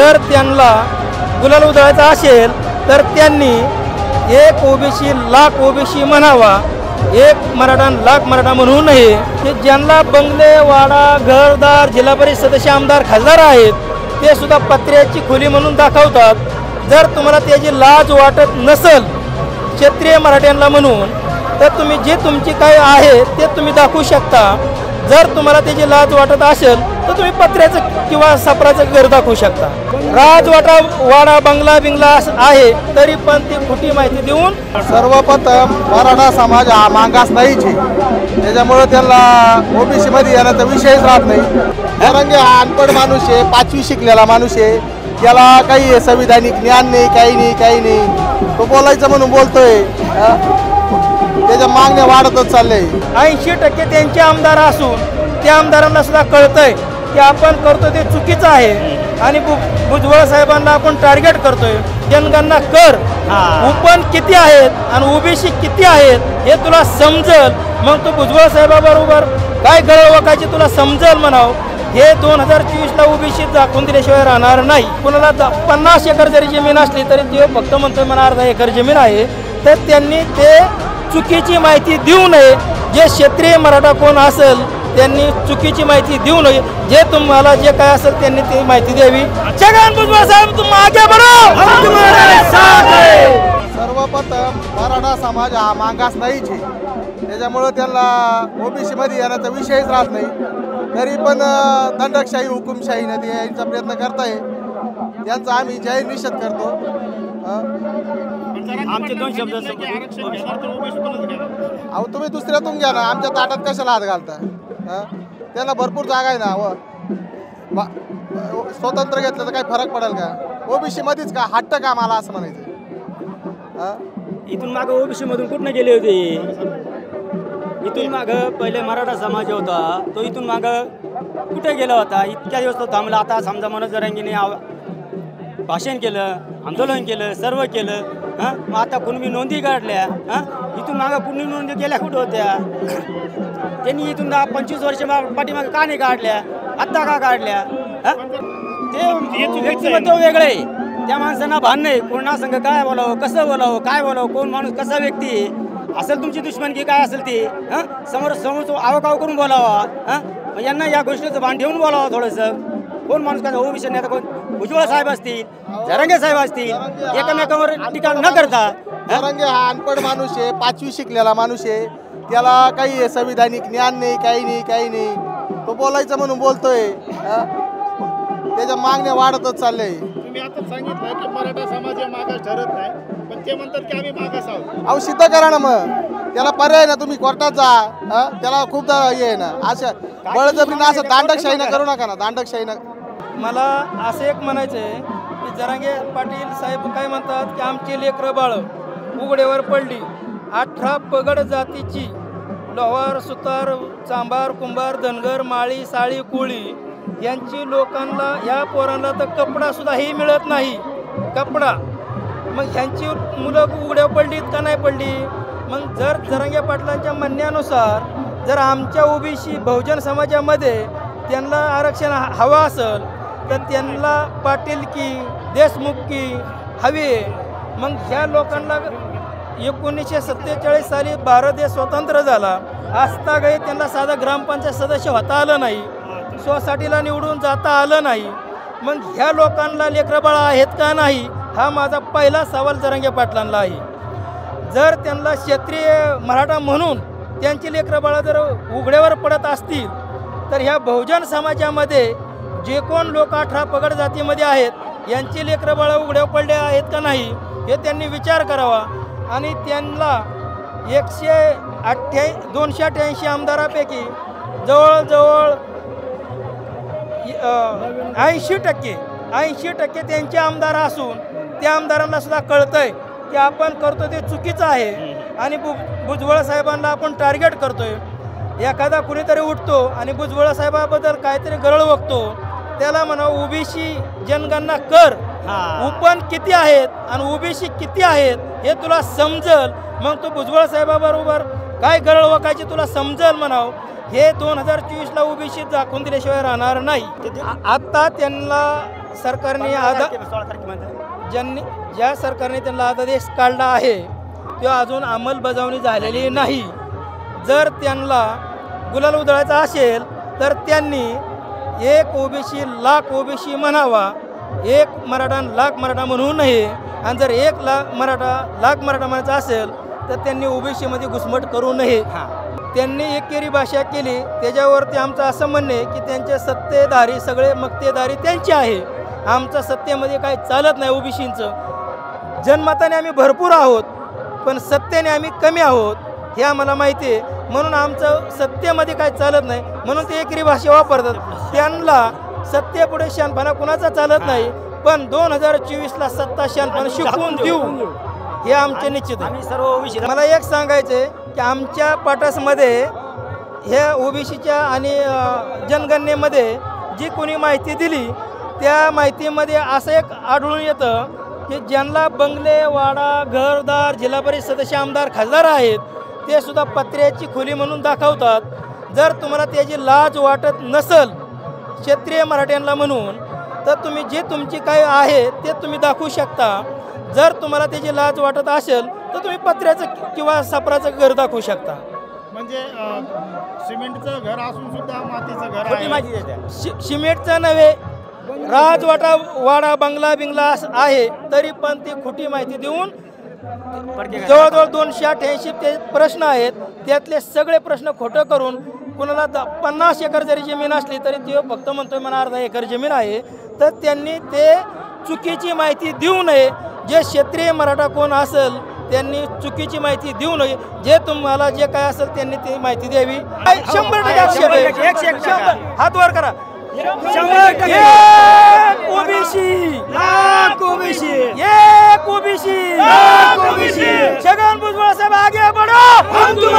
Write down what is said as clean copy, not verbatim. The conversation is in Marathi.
जर त्यांना गुलाल उधळायचा असेल तर त्यांनी एक ओबीसी लाख ओबीसी म्हणावा, एक मराठा लाख मराठा म्हणू नये। की ज्यांना बंगले वाडा घरदार जिल्हा परिषद सदस्य आमदार खासदार आहेत ते सुद्धा पत्र्याची खोली म्हणून दाखवतात। जर तुम्हाला त्याची लाज वाटत नसेल क्षेत्रीय मराठ्यांना म्हणून तर तुम्ही जे तुमची काय आहे ते तुम्ही दाखवू शकता। जर तुम्हाला त्याची लाज वाटत असेल तर तुम्ही पत्र्याचं किंवा सपराचं घर दाखवू शकता। राजवाडा वाडा बंगला बिंगला आहे तरी पण ती खोटी माहिती देऊन सर्वप्रथम मराठा समाज हा मागास नाहीच आहे, त्याच्यामुळे त्याला ओबीसी मध्ये येण्याचा विषयच राहत नाही। जरांगे हा अनपढ माणूस आहे, 5वी शिकलेला माणूस आहे, त्याला काही संविधानिक ज्ञान नाही, काही नाही। तो बोलायचं म्हणून बोलतोय, त्याच्या मागण्या वाढतच चालले। 80% त्यांचे आमदार असून त्या आमदारांना सुद्धा कळतंय की आपण करतो ते चुकीचं आहे आणि भुजबळ साहेबांना आपण टार्गेट करतोय। जनगणना कर, ओपन किती आहेत आणि ओबीसी किती आहेत हे तुला समजल, मग तू भुजबळ साहेबाबरोबर काय गळ वाकायची तुला समजल म्हणाव। हे 2024ला ओबीसी दाखवून दिल्याशिवाय राहणार नाही। कुणाला 50 एकर जरी जमीन असली तरी ते फक्त म्हणतोय मला अर्धा एकर जमीन आहे, तर त्यांनी ते चुकीची माहिती देऊ नये। जे क्षेत्रीय मराठा कोण असेल त्यांनी चुकीची माहिती देऊ नये। जे तुम्हाला जे काय असेल त्यांनी ती माहिती द्यावी। छगन भुजबळ साहेब तुम आगे बढ़ो, हम तुम्हारे साथ हैं। सर्वप्रथम मराठा समाज हा मागास नाहीच आहे, त्याच्यामुळे त्याला ओबीसी मध्ये येण्याचा विषयच राहत नाही। तरी पण दंडकशाही हुकुमशाहीने यायचा प्रयत्न करताय, त्यांचा आम्ही जाहीर निषेध करतो। आमचे 2 शब्द अहो तुम्ही दुसऱ्यातून घ्या ना, आमच्या ताटात कशाला हात घालता? त्याला भरपूर जागा आहे ना, स्वतंत्र घेतलं तर काही फरक पडेल का? ओबीसी मध्येच का हट्ट का मला असं म्हणायचं? इथून मागं ओबीसी मधून कुठनं गेले होते? इथून मागं पहिले मराठा समाज होता तो इथून मागं कुठे गेला होता? इतक्या दिवस तो थांबला। आता समजा मनोज जरांगेने भाषण केलं, आंदोलन केलं, सर्व केलं, मग आता कुणबी नोंदी काढल्या, इथून मागं कुणी नोंदी केल्या कुठं होत्या? त्यांनी इथून 25 वर्ष पाठीमागे का नाही काढल्या? आत्ता का काढल्या? ते व्यक्तिमत्व वेगळं आहे, त्या माणसांना भान नाही कोणा संग काय बोलावं, कसं बोलावं, काय बोलावं, कोण माणूस कसा व्यक्ती आहे, असेल तुमची दुश्मनकी काय असेल ती समोर आवकाव करून बोलावा। यांना या गोष्टीचं भान ठेवून बोलावं थोडंसं। कोण माणूस काय ओबीसी नाही, आता कोण भुजबळ साहेब असतील, जरांगे साहेब असतील, एकमेकांवर टीका न करता। जरांगे हा अनपढ माणूस आहे, 5वी शिकलेला माणूस आहे, त्याला काही संविधानिक ज्ञान नाही, काही नाही। तो बोलायचं म्हणून बोलतोय, त्याच्या मागण्या वाढतच चालले। तुम्ही आता सांगितलं की मराठा समाज मागास ठरत नाही, पण ते म्हणतात की आम्ही मागास आहोत। अहो सिद्ध करा ना, मग त्याला पर्याय ना, तुम्ही कोर्टात जा। त्याला खूप हे आहे ना, असं बळजबरीनं असं दांडकशाहीनं करू नका ना, दांडकशाहीनं। मला असं एक म्हणायचं आहे की जरांगे पाटील साहेब काय म्हणतात की आमची लेकरं बाळ उघड्यावर पडली। 18 पगड जातीची लोहार, सुतार, चांभार, कुंभार, धनगर, माळी, साळी, कोळी यांची लोकांना या पोरांना तर कपडा सुद्धा ही मिळत नाही, कपडा। मग ह्यांची मुलं उघड्यावर पडलीत का नाही पडली? मग जर जरांगे पाटलांच्या म्हणण्यानुसार जर आमच्या ओबीसी बहुजन समाजामध्ये त्यांना आरक्षण हवं असेल तर त्यांना पाटील की देशमुखी हवी। मग ह्या लोकांना 1947 साली भारत देश स्वतंत्र झाला असता काही त्यांना साधा ग्रामपंचायत सदस्य होता आलं नाही, सोसायटीला निवडून जाता आलं नाही। मग ह्या लोकांना लेकरबाळ आहेत का नाही हा माझा पहिला सवाल जरांगे पाटलांना आहे। जर त्यांना क्षेत्रीय मराठा म्हणून त्यांची लेकरबाळ जर उघड्यावर पडत असतील तर ह्या बहुजन समाजामध्ये जे कोण लोक 18 पगड जातीमध्ये आहेत यांची लेकरबाळ उघड्यावर पडले आहेत का नाही हे त्यांनी विचार करावा। आणि त्यांना 288 आमदारापैकी जवळजवळ 80% त्यांचे आमदार असून त्या आमदारांना सुद्धा कळतंय की आपण करतो ते चुकीचं आहे आणि भुजबळ साहेबांना आपण टार्गेट करतोय। एखादा कुणीतरी उठतो आणि भुजबळ साहेबाबद्दल काहीतरी गरळ बघतो, त्याला म्हणा ओबीसी जनगणना कर, ओपन किती आहेत आणि ओबीसी किती आहेत हे तुला समजल, मग तू भुजबळ साहेबाबरोबर काय गरळ वाकायची तुला समजल म्हणाव। हे 2024ला ओबीसी दाखवून दिल्याशिवाय राहणार नाही। आता त्यांना सरकारने 16 तारखेमध्ये ज्या सरकारने त्यांना अध्यादेश काढला आहे तो अजून अंमलबजावणी झालेली नाही. जर त्यांना गुलाल उधळायचा असेल तर त्यांनी एक ओबीसी लाख ओबीसी म्हणावा, एक मराठा लाख मराठा म्हणू नये. आणि जर एक लाख मराठा म्हणायचा असेल तर त्यांनी ओबीसीमध्ये घुसमट करू नये. त्यांनी एकेरी भाषा केली, त्याच्यावरती आमचं असं म्हणणं आहे की त्यांचे सत्तेधारी सगळे मक्तेदारी त्यांची आहे. आमचं सत्तेमध्ये काही चालत नाही. ओबीसींचं जनमताने आम्ही भरपूर आहोत, पण सत्तेने आम्ही कमी आहोत हे आम्हाला माहिती आहे. म्हणून आमचं सत्तेमध्ये काही चालत नाही, म्हणून ते एकेरी भाषा वापरतात. त्यांना सत्तेपुढे शहाणपणा कुणाचा चालत नाही, पण 2024ला सत्ता शहाणपणा शिकवून देऊ हे आमचे निश्चित आहे. आम्ही सर्व ओबीसी मला एक सांगायचं आहे की आमच्या पाटासमध्ये ह्या ओबीसीच्या आणि जनगणनेमध्ये जी कोणी माहिती दिली त्या माहितीमध्ये असं एक आढळून येतं की ज्यांना बंगले वाडा घरदार जिल्हा परिषद सदस्य आमदार खासदार आहेत ते सुद्धा पत्र्याची खोली म्हणून दाखवतात. जर तुम्हाला त्याची लाज वाटत नसेल क्षेत्रीय मराठ्यांना म्हणून तर तुम्ही जे तुमची काय आहे ते तुम्ही दाखवू शकता. जर तुम्हाला त्याची लाज वाटत असेल तर तुम्ही पत्र्याचं किंवा सापराचं घर दाखवू शकता. म्हणजे सिमेंटचं घर असून सुद्धा मातीचं घर खोटी आहे. माहिती देतात. सिमेंटचं नव्हे, वाडा बंगला बिंगला आहे तरी पण ती खोटी माहिती देऊन जवळजवळ 288 ते प्रश्न आहेत, त्यातले सगळे प्रश्न खोटं करून कुणाला 50 एकर जरी जमीन असली तरी ते फक्त म्हणतोय मला अर्धा एकर जमीन आहे. तर त्यांनी ते चुकीची माहिती देऊ नये. जे क्षेत्रीय मराठा कोण असेल त्यांनी चुकीची माहिती देऊ नये. जे तुम्हाला जे काय असेल त्यांनी ती माहिती द्यावी. 100% आक्षेप आहे. 100 हात वर करा. 100% एक ओबीसी लाख ओबीसी एक ओबीसी लाख ओबीसी छगन भुजबळ साहेब आगे बढ़ो.